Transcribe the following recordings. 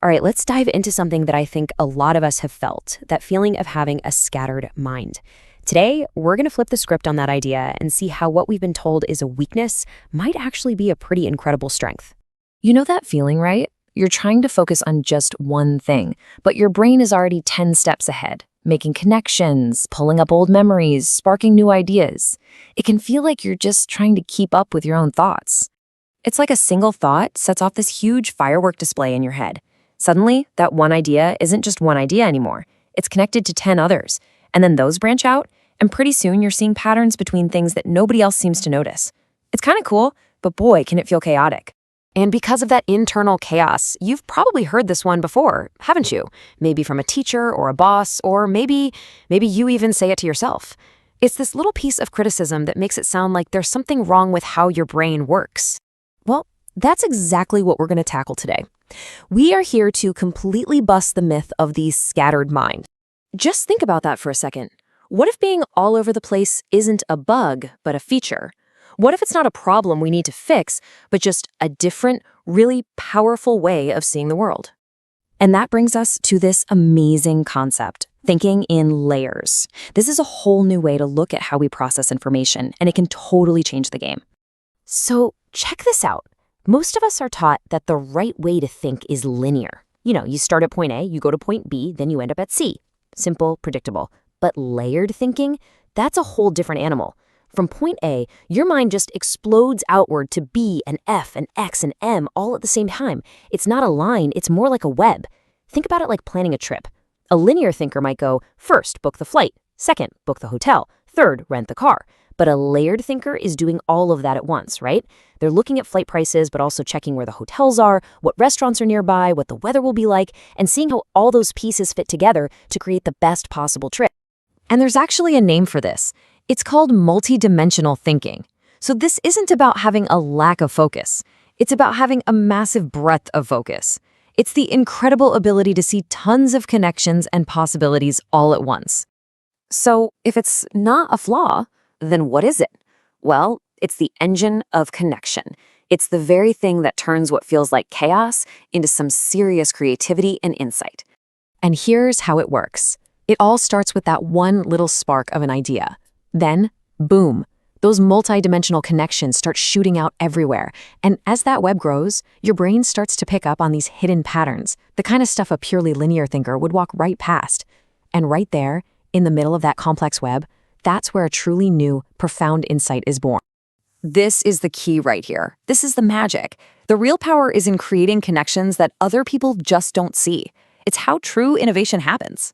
All right, let's dive into something that I think a lot of us have felt, that feeling of having a scattered mind. Today, we're going to flip the script on that idea and see how what we've been told is a weakness might actually be a pretty incredible strength. You know that feeling, right? You're trying to focus on just one thing, but your brain is already 10 steps ahead, making connections, pulling up old memories, sparking new ideas. It can feel like you're just trying to keep up with your own thoughts. It's like a single thought sets off this huge firework display in your head. Suddenly, that one idea isn't just one idea anymore. It's connected to 10 others, and then those branch out, and pretty soon you're seeing patterns between things that nobody else seems to notice. It's kind of cool, but boy, can it feel chaotic. And because of that internal chaos, you've probably heard this one before, haven't you? Maybe from a teacher or a boss, or maybe you even say it to yourself. It's this little piece of criticism that makes it sound like there's something wrong with how your brain works. Well, that's exactly what we're going to tackle today. We are here to completely bust the myth of the scattered mind. Just think about that for a second. What if being all over the place isn't a bug, but a feature? What if it's not a problem we need to fix, but just a different, really powerful way of seeing the world? And that brings us to this amazing concept, thinking in layers. This is a whole new way to look at how we process information, and it can totally change the game. So check this out. Most of us are taught that the right way to think is linear. You start at point A, you go to point B, then you end up at C. Simple, predictable. But layered thinking, that's a whole different animal. From point A, your mind just explodes outward to B and F and X and M all at the same time. It's not a line, it's more like a web. Think about it like planning a trip. A linear thinker might go, first, book the flight. Second, book the hotel. Third, rent the car. But a layered thinker is doing all of that at once, right? They're looking at flight prices, but also checking where the hotels are, what restaurants are nearby, what the weather will be like, and seeing how all those pieces fit together to create the best possible trip. And there's actually a name for this. It's called multidimensional thinking. So this isn't about having a lack of focus. It's about having a massive breadth of focus. It's the incredible ability to see tons of connections and possibilities all at once. So if it's not a flaw, then what is it? Well, it's the engine of connection. It's the very thing that turns what feels like chaos into some serious creativity and insight. And here's how it works. It all starts with that one little spark of an idea. Then, boom, those multidimensional connections start shooting out everywhere. And as that web grows, your brain starts to pick up on these hidden patterns, the kind of stuff a purely linear thinker would walk right past. And right there, in the middle of that complex web, that's where a truly new, profound insight is born. This is the key right here. This is the magic. The real power is in creating connections that other people just don't see. It's how true innovation happens.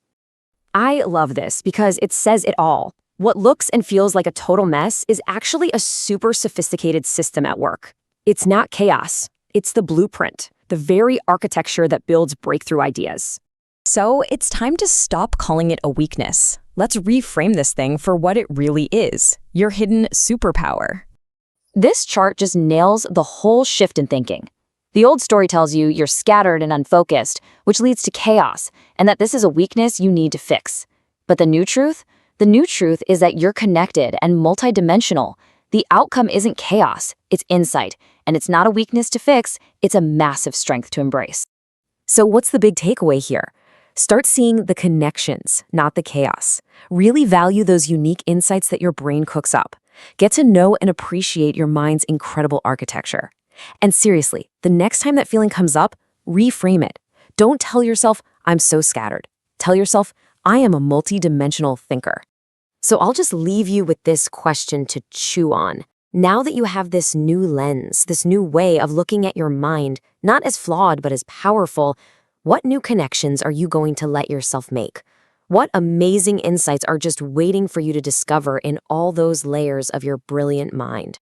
I love this because it says it all. What looks and feels like a total mess is actually a super sophisticated system at work. It's not chaos. It's the blueprint, the very architecture that builds breakthrough ideas. So it's time to stop calling it a weakness. Let's reframe this thing for what it really is, your hidden superpower. This chart just nails the whole shift in thinking. The old story tells you you're scattered and unfocused, which leads to chaos, and that this is a weakness you need to fix. But the new truth is that you're connected and multidimensional. The outcome isn't chaos, it's insight, and it's not a weakness to fix, it's a massive strength to embrace. So what's the big takeaway here? Start seeing the connections, not the chaos. Really value those unique insights that your brain cooks up. Get to know and appreciate your mind's incredible architecture. And seriously, the next time that feeling comes up, reframe it. Don't tell yourself, I'm so scattered. Tell yourself, I am a multidimensional thinker. So I'll just leave you with this question to chew on. Now that you have this new lens, this new way of looking at your mind, not as flawed but as powerful, what new connections are you going to let yourself make? What amazing insights are just waiting for you to discover in all those layers of your brilliant mind?